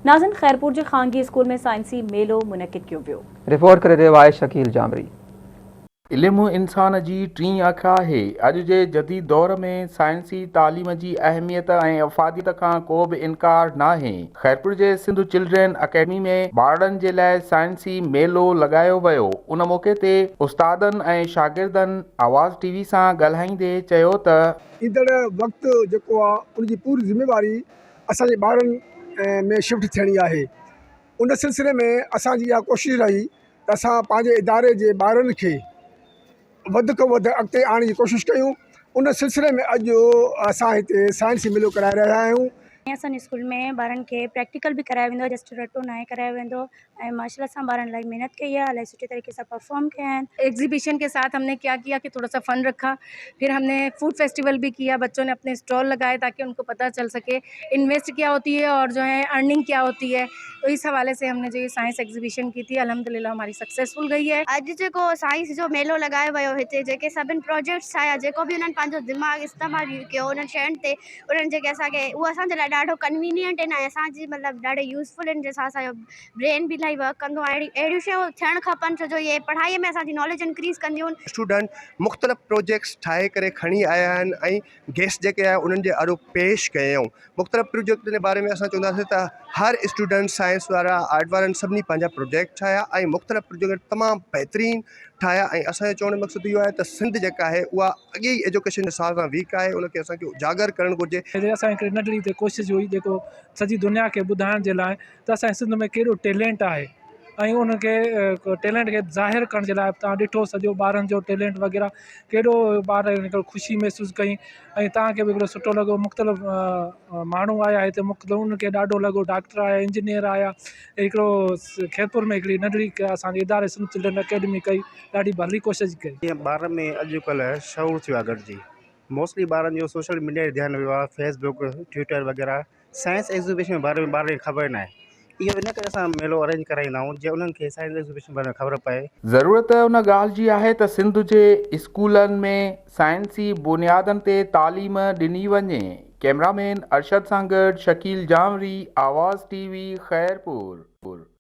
नाज़िन खैरपुर जे ख़ानगी school में साइंसी मेलो मुनक़िद कयो वियो। रिपोर्ट करे रहियो आहे शकील जामरी। इल्मु इंसान जी टी अख आहे। अॼु जे जदीद दौर में साइंसी तालीम जी अहमियत ऐं अफ़ादियत खां को बि इनकार नाहे। खैरपुर जे सिंध चिल्ड्रन अकेडमी में ॿारनि जे लाइ साइंसी मेलो लॻायो वियो। उन मौक़े ते उस्तादनि ऐं शागिर्दनि आवाज़ टीवी सां ॻाल्हाईंदे चयो त ईंदड़ वक़्तु जेको आहे उनजी पूरी ज़िम्मेवारी असांजे ॿारनि में शिफ्ट थियणी आहे। उन सिलसिले में असांजी इहा कोशिशि रही त असां पंहिंजे इदारे जे ॿारनि खे वधि खां वधि अॻिते आणण जी कोशिशि कयूं। उन सिलसिले में अॼु असां हिते साइंसी मेलो कराए रहिया आहियूं। असां स्कूल में ॿारनि खे प्रैक्टिकल भी करायो वेंदो, जस्ट रटो नाहे करायो वेंदो ऐं माशाल्लाह सां ॿारनि इलाही महिनत कई है, इलाही सुठे तरीके से परफॉर्म किया है। एग्जीबिशन के साथ हमने क्या किया कि थोड़ा सा फन रखा, फिर हमने फूड फेस्टिवल भी किया, बच्चों ने अपने स्टॉल लगाए ताकि उनको पता चल सके इन्वेस्ट क्या होती है और जो है अर्निंग क्या होती है। तो इस हवाले से हमने जो ये साइंस एग्जीबिशन की थी अल्हम्दुलिल्लाह हमारी सक्सेसफुल गई है। अॼु जेको साइंस जो मेलो लॻायो वियो हिते जेके सभिनि प्रोजेक्ट्स ठाहिया, जेको बि उन्हनि पंहिंजो दिमाग़ इस्तेमालु कयो उन्हनि शयुनि ते, उन्हनि जेके असांखे उहो असांजे लाइ ॾाढो कन्वीनियंट आहिनि ऐं असांजी मतिलबु ॾाढे यूज़फुल आहिनि, जंहिंसां असांजो ब्रेन बि इलाही वर्क कंदो आहे। अहिड़ियूं शयूं थियणु खपनि छो जो इहे पढ़ाईअ में असांजी नॉलेज इंक्रीज़ कंदियूं आहिनि। स्टूडेंट मुख़्तलिफ़ प्रोजेक्ट्स ठाहे करे खणी आया आहिनि ऐं गेस्ट जेके आहे उन्हनि जे आरो पेश कयूं। मुख़्तलिफ़ प्रोजेक्ट जे बारे में असां चवंदासीं त हर स्टूडेंट साइंस वारा आर्ट वारनि सभिनी पंहिंजा प्रोजेक्ट ठाहिया ऐं मुख़्तलिफ़ प्रोजेक्ट तमामु बहितरीनु ठाहिया। ऐं असांजो चवण जो मक़सदु इहो आहे त सिंध जेका आहे उहा अॻे ई एजुकेशन जे हिसाब सां वीक आहे, उनखे असांखे उजागर करणु घुरिजे। असांजी हिकिड़ी नंढड़ी ते कोशिशि हुई जेको सॼी दुनिया खे ॿुधाइण जे लाइ त असांजे सिंध में कहिड़ो टैलेंट आहे ऐं उनखे टैलेंट खे ज़ाहिर करण जे लाइ तव्हां ॾिठो सॼो ॿारनि जो टैलेंट वग़ैरह केॾो ॿार हिकिड़ो ख़ुशी महसूसु कई ऐं तव्हांखे बि हिकिड़ो सुठो लॻो। मुख़्तलिफ़ माण्हू आया हिते, मुख़्तलिफ़ उनखे ॾाढो लॻो, डॉक्टर आया, इंजीनियर आया। हिकिड़ो खैरपुर में हिकिड़ी नंढड़ी असांजे इदारे सिंध चिल्ड्रन अकेडमी कई, ॾाढी भली कोशिशि कई। जीअं ॿार में अॼुकल्ह शौर थियो आहे गॾिजी, मोस्टली ॿारनि जो सोशल मीडिया ते ध्यानु वियो आहे, फेसबुक ट्विटर वग़ैरह। साइंस एग्ज़ीबिशन जे बारे में ॿारनि खे ख़बर न आहे, इहो इन करे असां मेलो अरेंज कराईंदा आहियूं जीअं उन्हनि खे साइंस एग्ज़ीबिशन बारे में ख़बर पए। ज़रूरत उन ॻाल्हि जी आहे त सिंध जे स्कूलनि में साइंसी बुनियादनि ते तालीम ॾिनी वञे। कैमरामैन अरशद सां गॾु शकील जामरी, आवाज़ टीवी, खैरपुर।